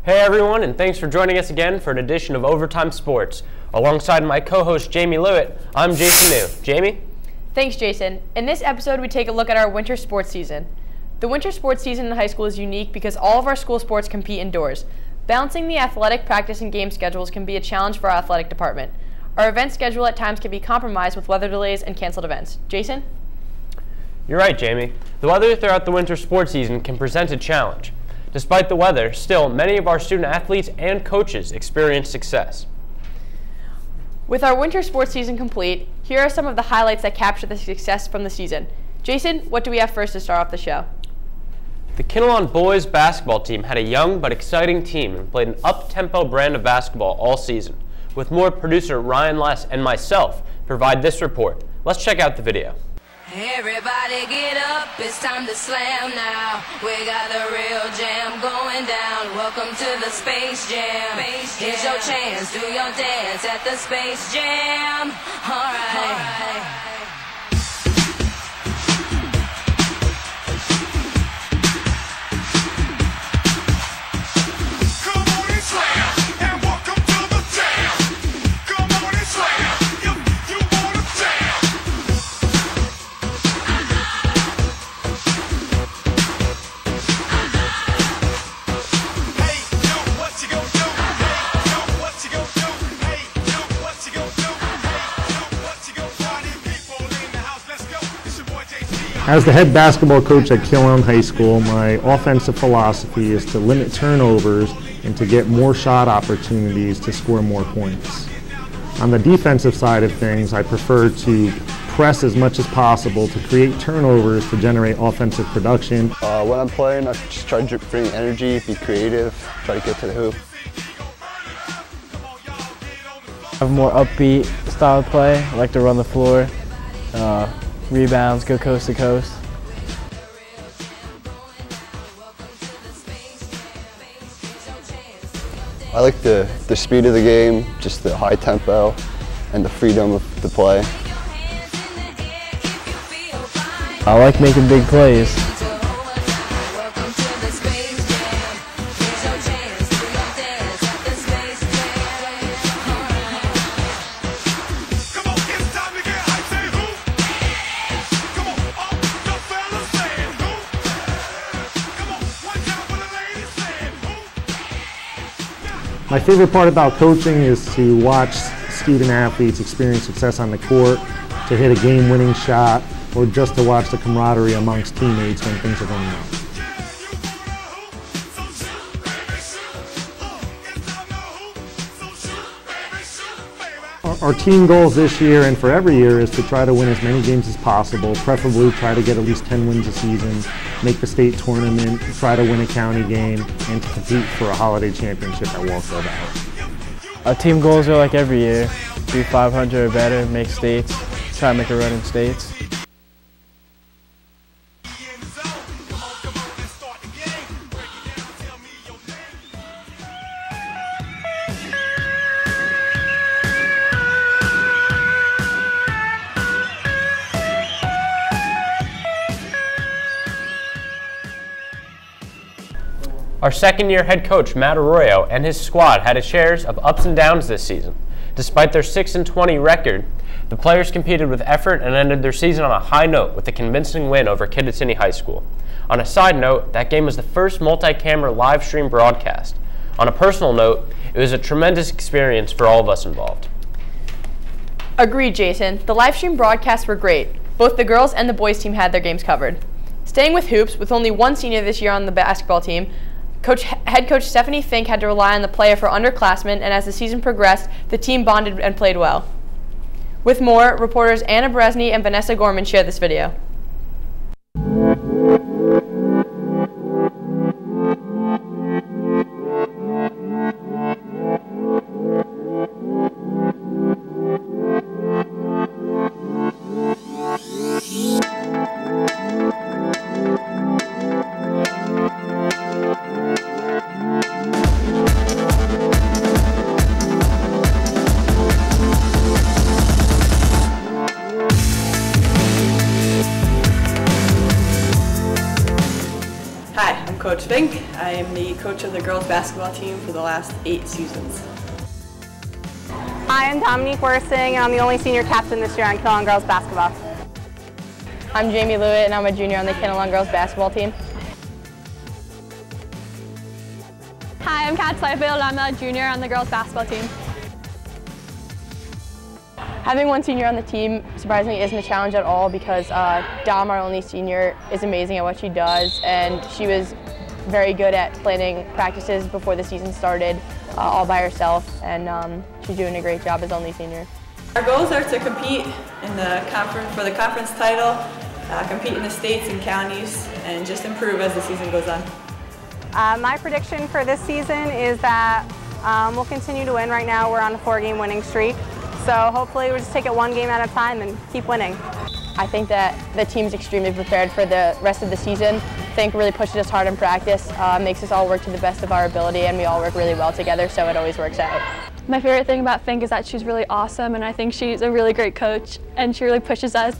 Hey everyone, and thanks for joining us again for an edition of Overtime Sports. Alongside my co-host Jamie Lewitt, I'm Jason New. Jamie? Thanks, Jason. In this episode, we take a look at our winter sports season. The winter sports season in high school is unique because all of our school sports compete indoors. Balancing the athletic practice and game schedules can be a challenge for our athletic department. Our event schedule at times can be compromised with weather delays and canceled events. Jason? You're right, Jamie. The weather throughout the winter sports season can present a challenge. Despite the weather, still, many of our student athletes and coaches experience success. With our winter sports season complete, here are some of the highlights that capture the success from the season. Jason, what do we have first to start off the show? The Kinnelon boys basketball team had a young but exciting team and played an up-tempo brand of basketball all season. With more producer Ryan Less and myself provide this report. Let's check out the video. Everybody get up, it's time to slam now. We got the real jam going down. Welcome to the Space Jam. Here's your chance, do your dance at the Space Jam. Alright. As the head basketball coach at Kinnelon High School, my offensive philosophy is to limit turnovers and to get more shot opportunities to score more points. On the defensive side of things, I prefer to press as much as possible to create turnovers to generate offensive production. When I'm playing, I just try to bring energy, be creative, try to get to the hoop. I have a more upbeat style of play. I like to run the floor. Rebounds, go coast to coast. I like the speed of the game, just the high tempo, and the freedom of the play. I like making big plays. My favorite part about coaching is to watch student athletes experience success on the court, to hit a game-winning shot, or just to watch the camaraderie amongst teammates when things are going well. Our team goals this year and for every year is to try to win as many games as possible, preferably try to get at least 10 wins a season, make the state tournament, try to win a county game, and to compete for a holiday championship at Walsall Valley. Our team goals are like every year, do 500 or better, make states, try to make a run in states. Our second-year head coach, Matt Arroyo, and his squad had a shares of ups and downs this season. Despite their 6-20 record, the players competed with effort and ended their season on a high note with a convincing win over Kinnelon High School. On a side note, that game was the first multi-camera live stream broadcast. On a personal note, it was a tremendous experience for all of us involved. Agreed, Jason. The live stream broadcasts were great. Both the girls and the boys team had their games covered. Staying with hoops, with only one senior this year on the basketball team, Head coach Stephanie Fink had to rely on the player for underclassmen, and as the season progressed, the team bonded and played well. With more, reporters Anna Bresny and Vanessa Gorman share this video. Coach Fink. I am the coach of the girls basketball team for the last 8 seasons. Hi, I'm Dominique Worsing, and I'm the only senior captain this year on Kinnelon girls basketball. I'm Jamie Lewitt, and I'm a junior on the Kinnelon girls basketball team. Hi, I'm Kat Seifield. I'm a junior on the girls basketball team. Having one senior on the team surprisingly isn't a challenge at all because Dom, our only senior, is amazing at what she does, and she was very good at planning practices before the season started all by herself, and she's doing a great job as only senior. Our goals are to compete in the conference title, compete in the states and counties, and just improve as the season goes on. My prediction for this season is that we'll continue to win. Right now we're on a 4-game winning streak, so hopefully we'll just take it one game at a time and keep winning. I think that the team's extremely prepared for the rest of the season. Fink really pushes us hard in practice, makes us all work to the best of our ability, and we all work really well together, so it always works out. My favorite thing about Fink is that she's really awesome, and I think she's a really great coach, and she really pushes us.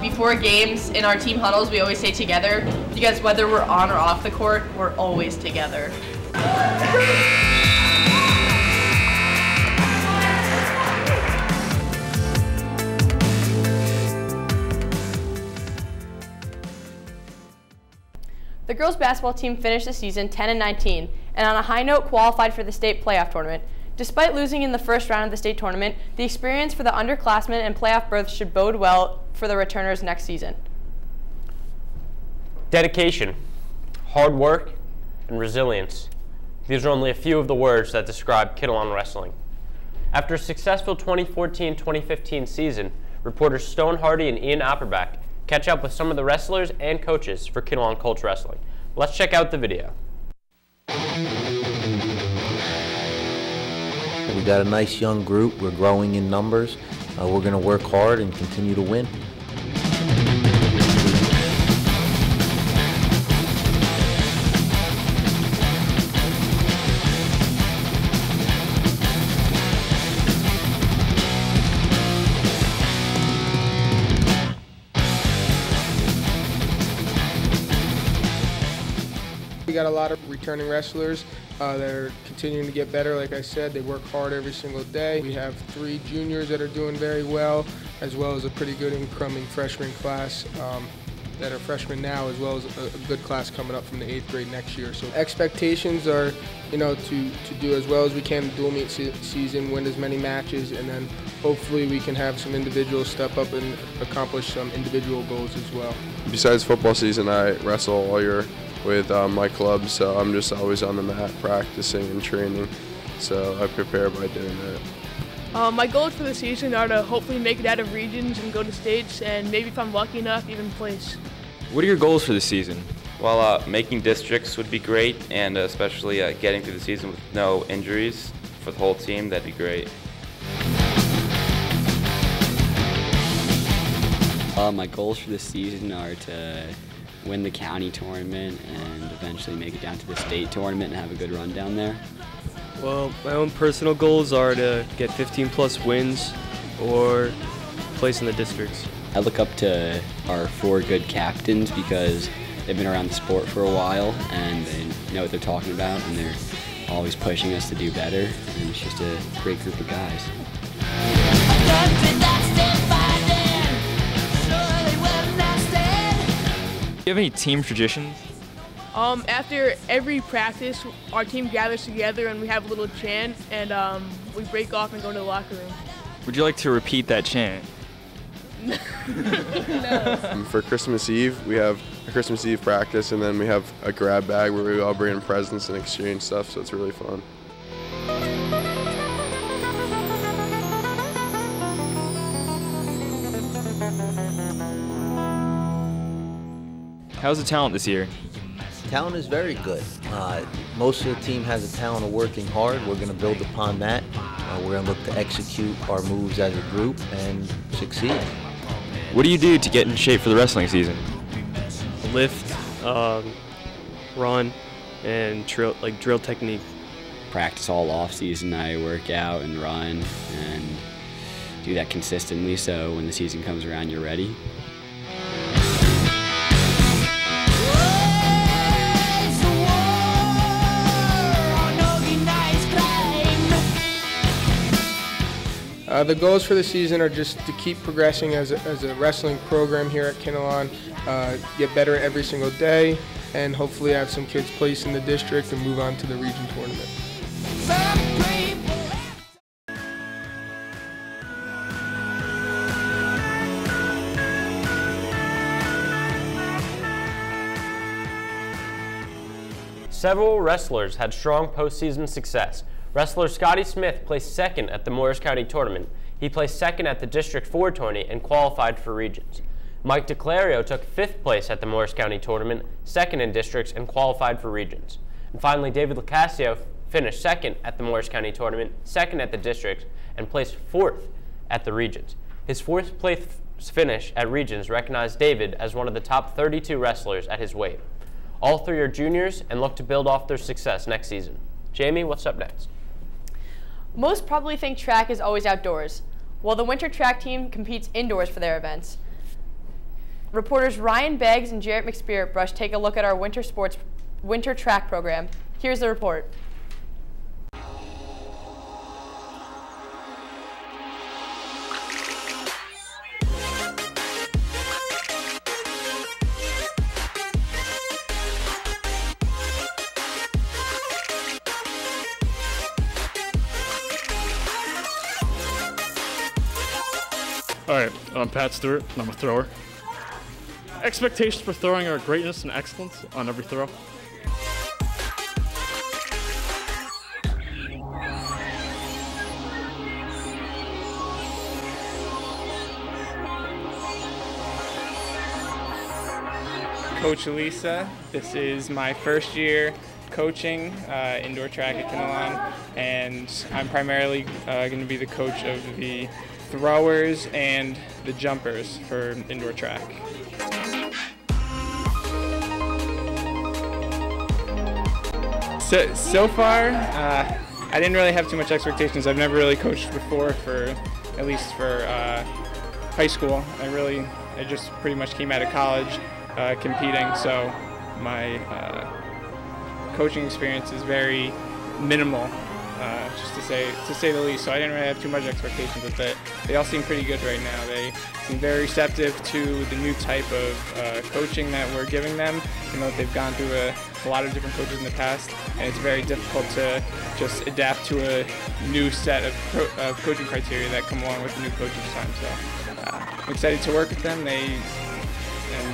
Before games, in our team huddles, we always stay together because whether we're on or off the court, we're always together. The girls basketball team finished the season 10-19 and on a high note qualified for the state playoff tournament. Despite losing in the first round of the state tournament, the experience for the underclassmen and playoff berths should bode well for the returners next season. Dedication, hard work, and resilience. These are only a few of the words that describe Kinnelon wrestling. After a successful 2014-2015 season, reporters Stone Hardy and Ian Opperbach catch up with some of the wrestlers and coaches for Kinnelon Colts Wrestling. Let's check out the video. We got a nice young group. We're growing in numbers. We're going to work hard and continue to win. We got a lot of returning wrestlers that are continuing to get better. Like I said, they work hard every single day. We have 3 juniors that are doing very well as a pretty good incoming freshman class that are freshmen now, as well as a good class coming up from the 8th grade next year. So expectations are, to do as well as we can in the dual meet season, win as many matches, and then hopefully we can have some individuals step up and accomplish some individual goals as well. Besides football season, I wrestle all year with my club, so I'm just always on the mat practicing and training, so I prepare by doing that. My goals for the season are to hopefully make it out of regions and go to states, and maybe if I'm lucky enough, even place. What are your goals for the season? Well, making districts would be great, and especially getting through the season with no injuries for the whole team, that'd be great. My goals for the season are to win the county tournament and eventually make it down to the state tournament and have a good run down there. Well, my own personal goals are to get 15+ wins or place in the districts. I look up to our 4 good captains because they've been around the sport for a while and they know what they're talking about, and they're always pushing us to do better, and it's just a great group of guys. Do you have any team traditions? After every practice, our team gathers together and we have a little chant, and we break off and go to the locker room. Would you like to repeat that chant? No. For Christmas Eve, we have a Christmas Eve practice, and then we have a grab bag where we all bring in presents and exchange stuff, so it's really fun. How's the talent this year? Talent is very good. Most of the team has a talent of working hard. We're going to build upon that. We're going to look to execute our moves as a group and succeed. What do you do to get in shape for the wrestling season? Lift, run, and drill technique. Practice all off season. I work out and run and do that consistently, so when the season comes around, you're ready. The goals for the season are just to keep progressing as a wrestling program here at Kinnelon, get better every single day, and hopefully have some kids place in the district and move on to the region tournament. Several wrestlers had strong postseason success. Wrestler Scotty Smith placed second at the Morris County tournament. He placed second at the District 4 tourney and qualified for regions. Mike DeClario took 5th place at the Morris County tournament, second in districts, and qualified for regions. And finally, David Lacasio finished second at the Morris County tournament, second at the districts, and placed 4th at the regions. His 4th place finish at regions recognized David as one of the top 32 wrestlers at his weight. All 3 are juniors and look to build off their success next season. Jamie, what's up next? Most probably think track is always outdoors, while the winter track team competes indoors for their events. Reporters Ryan Beggs and Jarrett McSpirit-Brush take a look at our winter track program. Here's the report. All right, I'm Pat Stewart, and I'm a thrower. Expectations for throwing are greatness and excellence on every throw. Coach Elisa, this is my first year coaching indoor track at Kinnelon, and I'm primarily going to be the coach of the throwers and the jumpers for indoor track. So far, I didn't really have too much expectations. I've never really coached before, at least for high school. I just pretty much came out of college competing, so my coaching experience is very minimal, just to say the least. So I didn't really have too much expectations with it. They all seem pretty good right now. They seem very receptive to the new type of coaching that we're giving them. You know, they've gone through a lot of different coaches in the past, and it's very difficult to just adapt to a new set of coaching criteria that come along with the new coach each time. So I'm excited to work with them. And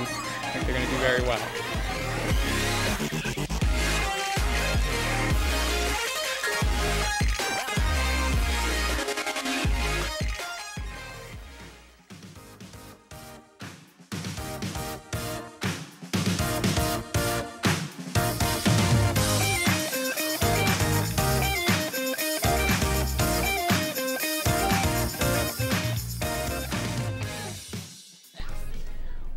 I think they're going to do very well.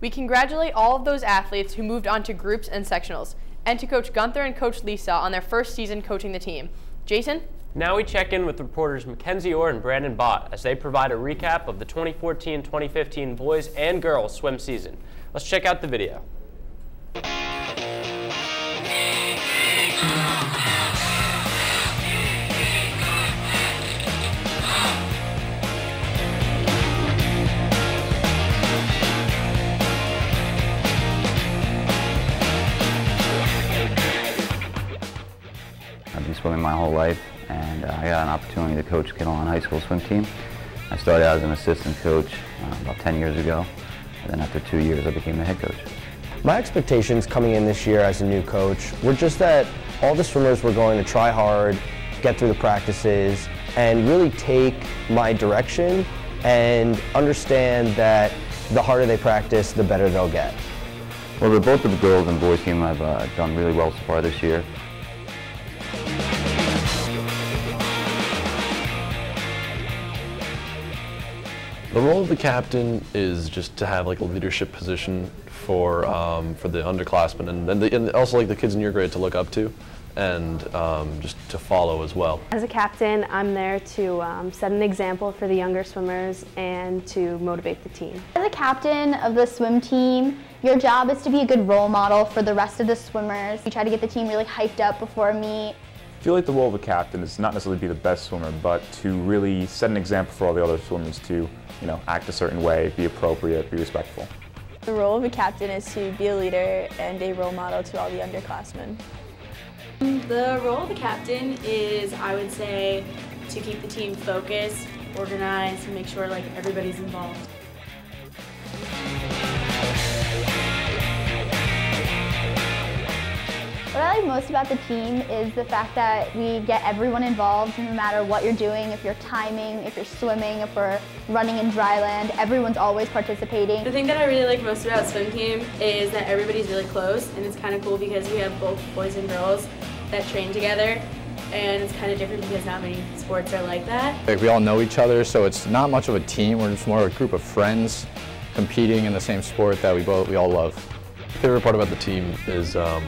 We congratulate all of those athletes who moved on to groups and sectionals, and to Coach Gunther and Coach Lisa on their first season coaching the team. Jason? Now we check in with reporters Mackenzie Orr and Brandon Bott as they provide a recap of the 2014-2015 boys and girls swim season. Let's check out the video. I've been swimming my whole life, and I got an opportunity to coach Kinnelon High School swim team. I started out as an assistant coach about 10 years ago, and then after 2 years I became the head coach. My expectations coming in this year as a new coach were just that all the swimmers were going to try hard, get through the practices, and really take my direction and understand that the harder they practice, the better they'll get. Well, both of the girls and boys team have done really well so far this year. The role of the captain is just to have like a leadership position for the underclassmen and also like the kids in your grade to look up to and just to follow as well. As a captain, I'm there to set an example for the younger swimmers and to motivate the team. As a captain of the swim team, your job is to be a good role model for the rest of the swimmers. You try to get the team really hyped up before a meet. I feel like the role of a captain is not necessarily be the best swimmer, but to really set an example for all the other swimmers to, act a certain way, be appropriate, be respectful. The role of a captain is to be a leader and a role model to all the underclassmen. The role of a captain is, I would say, to keep the team focused, organized, and make sure everybody's involved. What I like most about the team is the fact that we get everyone involved no matter what you're doing, if you're timing, if you're swimming, if we're running in dry land, everyone's always participating. The thing that I really like most about swim team is that everybody's really close, and it's kind of cool because we have both boys and girls that train together, and it's kind of different because not many sports are like that. We all know each other, so it's not much of a team. We're just more a group of friends competing in the same sport that we all love. My favorite part about the team is are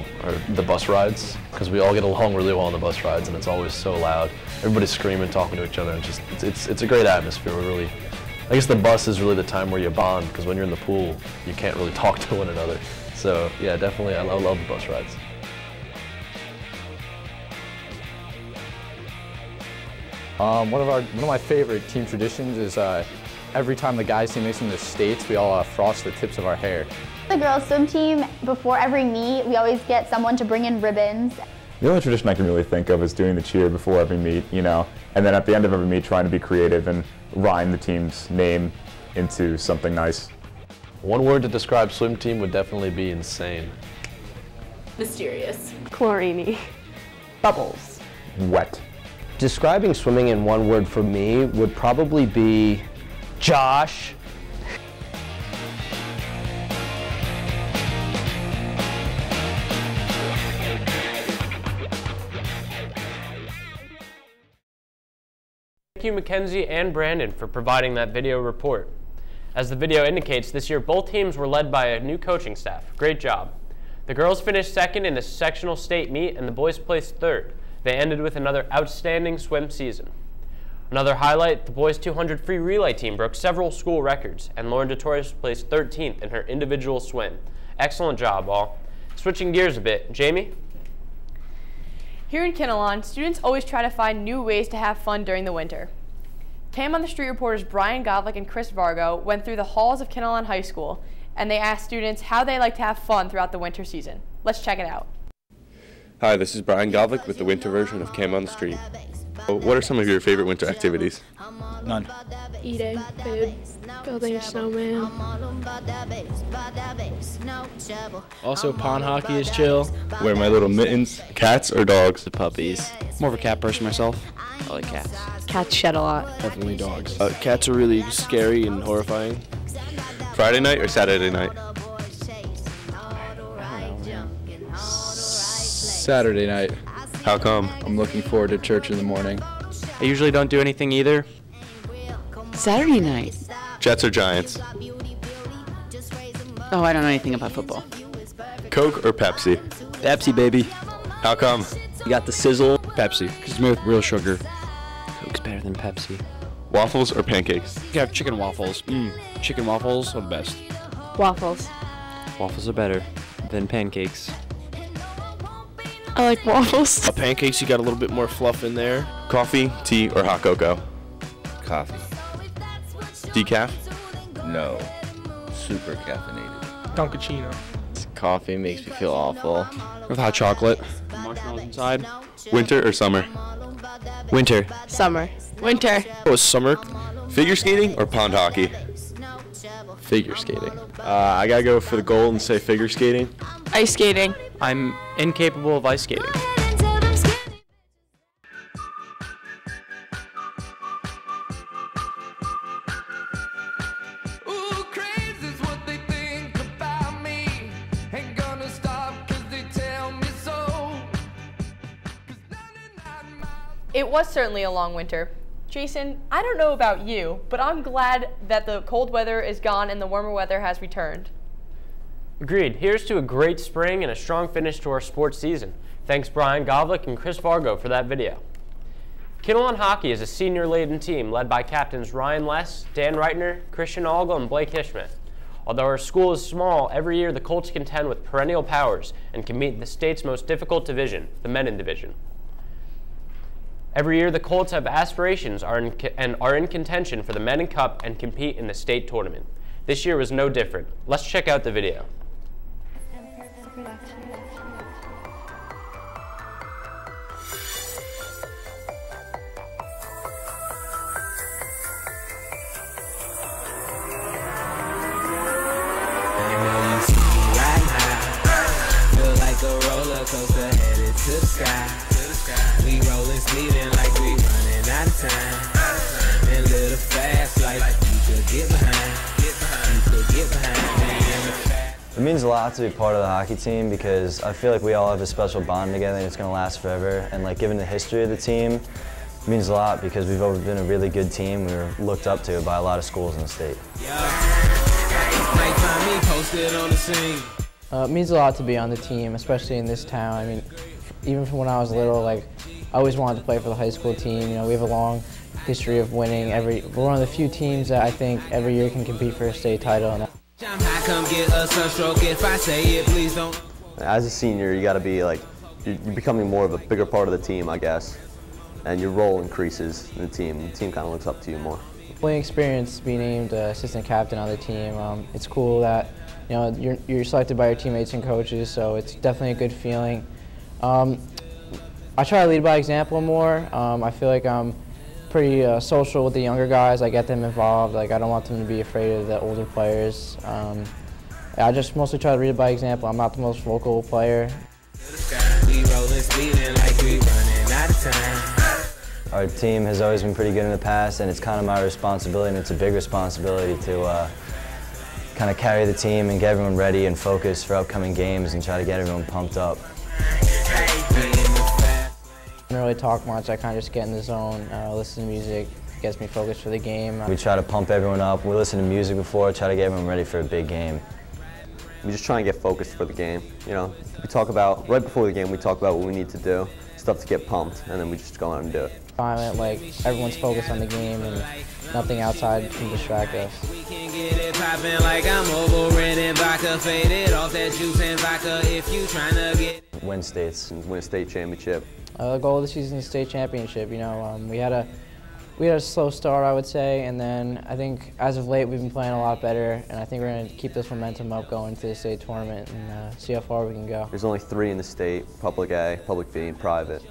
the bus rides, because we all get along really well on the bus rides, and it's always so loud. Everybody's screaming, talking to each other, and it's a great atmosphere. I guess the bus is really the time where you bond, because when you're in the pool, you can't really talk to one another. So yeah, definitely, I love the bus rides. One of my favorite team traditions is every time the guys team makes it to the States, we all frost the tips of our hair. The girls swim team, before every meet, we always get someone to bring in ribbons. The only tradition I can really think of is doing the cheer before every meet, and then at the end of every meet trying to be creative and rhyme the team's name into something nice. One word to describe swim team would definitely be insane. Mysterious. Chlorine-y. Bubbles. Wet. Describing swimming in one word for me would probably be Josh. Thank you, Mackenzie and Brandon, for providing that video report. As the video indicates, this year both teams were led by a new coaching staff. Great job. The girls finished second in the sectional state meet, and the boys placed third. They ended with another outstanding swim season. Another highlight, the boys 200 free relay team broke several school records, and Lauren DeTorres placed 13th in her individual swim. Excellent job, all. Switching gears a bit, Jamie? Here in Kinnelon, students always try to find new ways to have fun during the winter. Cam on the Street reporters Brian Govlick and Chris Vargo went through the halls of Kinnelon High School, and they asked students how they like to have fun throughout the winter season. Let's check it out. Hi, this is Brian Govlick with the winter version of Cam on the Street. What are some of your favorite winter activities? None. Eating food, building a snowman. Also, pond hockey is chill. Wear my little mittens. Cats or dogs? The puppies. More of a cat person myself. I like cats. Cats shed a lot. Definitely dogs. Cats are really scary and horrifying. Friday night or Saturday night? Saturday night. How come? I'm looking forward to church in the morning. I usually don't do anything either. Saturday night. Jets or Giants? Oh, I don't know anything about football. Coke or Pepsi? Pepsi, baby. How come? You got the sizzle. Pepsi, because it's made with real sugar. Coke's better than Pepsi. Waffles or pancakes? You have chicken waffles. Chicken waffles are the best. Waffles. Waffles are better than pancakes. I like waffles. Pancakes, you got a little bit more fluff in there. Coffee, tea, or hot cocoa? Coffee. Decaf? No. Super caffeinated. Dunkaccino. Coffee makes me feel awful. With hot chocolate. Marshmallows inside. Winter or summer? Winter. Summer. Winter. Oh, summer. Figure skating or pond hockey? Figure skating. I gotta go for the gold and say figure skating. Ice skating. I'm incapable of ice skating. It was certainly a long winter. Jason, I don't know about you, but I'm glad that the cold weather is gone and the warmer weather has returned. Agreed. Here's to a great spring and a strong finish to our sports season. Thanks Brian Govlick and Chris Vargo for that video. Kinnelon Hockey is a senior-laden team led by captains Ryan Less, Dan Reitner, Christian Alga, and Blake Hishman. Although our school is small, every year the Colts contend with perennial powers and can meet the state's most difficult division, the Menin Division. Every year, the Colts have aspirations and are in contention for the Men's Cup and compete in the state tournament. This year was no different. Let's check out the video. We rolling, speeding like we running out of time. And little fast like you could get behind. You could get behind me in the fast. It means a lot to be part of the hockey team because I feel like we all have a special bond together and it's going to last forever. And like given the history of the team, it means a lot because we've always been a really good team. We were looked up to by a lot of schools in the state. Might find me posted on the scene. It means a lot to be on the team, especially in this town. I mean, even from when I was little, like, I always wanted to play for the high school team. You know, we have a long history of winning. We're one of the few teams that I think every year can compete for a state title. As a senior, you got to be like, you're becoming more of a bigger part of the team, I guess, and your role increases in the team. The team kind of looks up to you more. Playing experience, being named assistant captain on the team, it's cool that you're selected by your teammates and coaches, so it's definitely a good feeling. I try to lead by example more. I feel like I'm pretty social with the younger guys. I get them involved. Like I don't want them to be afraid of the older players. I just mostly try to lead by example. I'm not the most vocal player. Our team has always been pretty good in the past, and it's kind of my responsibility, and it's a big responsibility to kind of carry the team and get everyone ready and focused for upcoming games and try to get everyone pumped up. I don't really talk much. I kind of just get in the zone, listen to music, gets me focused for the game. We try to pump everyone up. We listen to music before, try to get everyone ready for a big game. We just try and get focused for the game. You know, we talk about, right before the game, we talk about what we need to do, stuff to get pumped, and then we just go out and do it. Like everyone's focused on the game and nothing outside can distract us. We can get it poppin' like I'm over red and vodka, faded off that juice and vodka if you tryna get win states and win a state championship. The goal of the season is state championship. You know, we had a slow start, I would say, and then I think as of late we've been playing a lot better, and I think we're going to keep this momentum up going to the state tournament and see how far we can go. There's only 3 in the state: public A, public B, and private.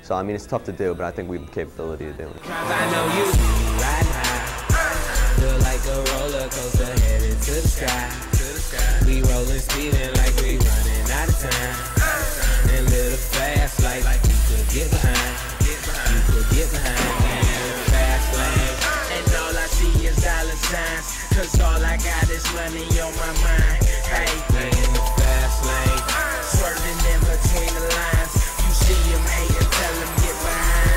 So I mean, it's tough to do, but I think we have the capability of doing it. I know you right now. Feel like a roller coaster headed to the sky. We rolling, speeding like we running out of time. And little fast like you could get behind. You could get behind in the fast lane. And all I see is dollar signs. Cause all I got is money on my mind. Hey, we in the fast lane. Swerving in between the lines. You see him hating, tell him get behind.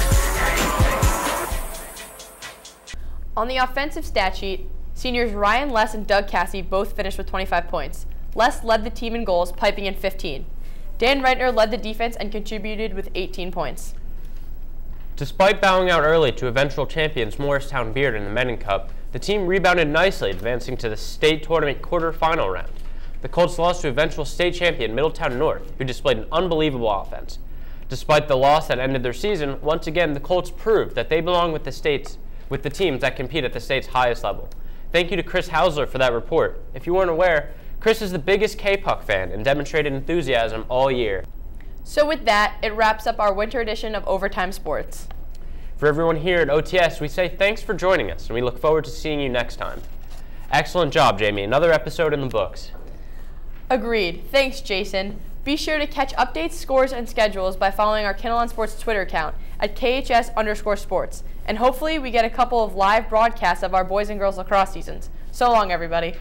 On the offensive stat sheet, seniors Ryan Les and Doug Cassie both finished with 25 points. Les led the team in goals, piping in 15. Dan Reitner led the defense and contributed with 18 points. Despite bowing out early to eventual champions Morristown Beard in the Men's Cup, the team rebounded nicely, advancing to the state tournament quarterfinal round. The Colts lost to eventual state champion Middletown North, who displayed an unbelievable offense. Despite the loss that ended their season, once again the Colts proved that they belong with the teams that compete at the state's highest level. Thank you to Chris Hausler for that report. If you weren't aware, Chris is the biggest K-Puck fan and demonstrated enthusiasm all year. So with that, it wraps up our winter edition of Overtime Sports. For everyone here at OTS, we say thanks for joining us, and we look forward to seeing you next time. Excellent job, Jamie. Another episode in the books. Agreed. Thanks, Jason. Be sure to catch updates, scores, and schedules by following our Kinnelon Sports Twitter account at KHS_sports. And hopefully we get a couple of live broadcasts of our boys and girls lacrosse seasons. So long, everybody.